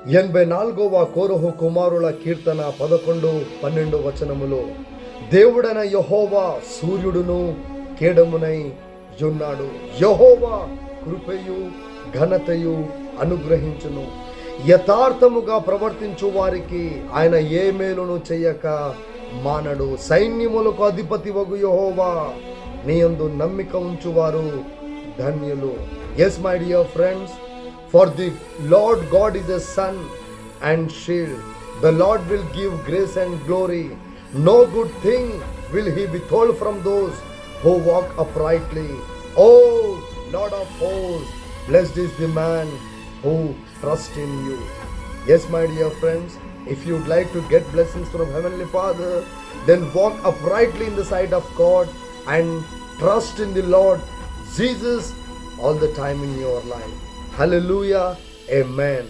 84వ కోరహు కుమారుల కీర్తన 11-12 వచనములో, దేవుడైన యెహోవా సూర్యుడును కేడమునై యున్నాడు. యెహోవా కృపయు ఘనతయు అనుగ్రహించును. యథార్థముగా ప్రవర్తించు వారికి ఆయన ఏ మేలును చెయ్యక మానడు. సైన్యములకు అధిపతి వగు యెహోవా నీ యందు నమ్మిక ఉంచువారు ధన్యులు. Yes, my dear friends, for the Lord God is a sun and shield. The Lord will give grace and glory. No good thing will he withhold from those who walk uprightly. Oh, Lord of hosts, blessed is the man who trusts in you. Yes, my dear friends, if you would like to get blessings from Heavenly Father, then walk uprightly in the sight of God and trust in the Lord Jesus all the time in your life. Hallelujah. Amen.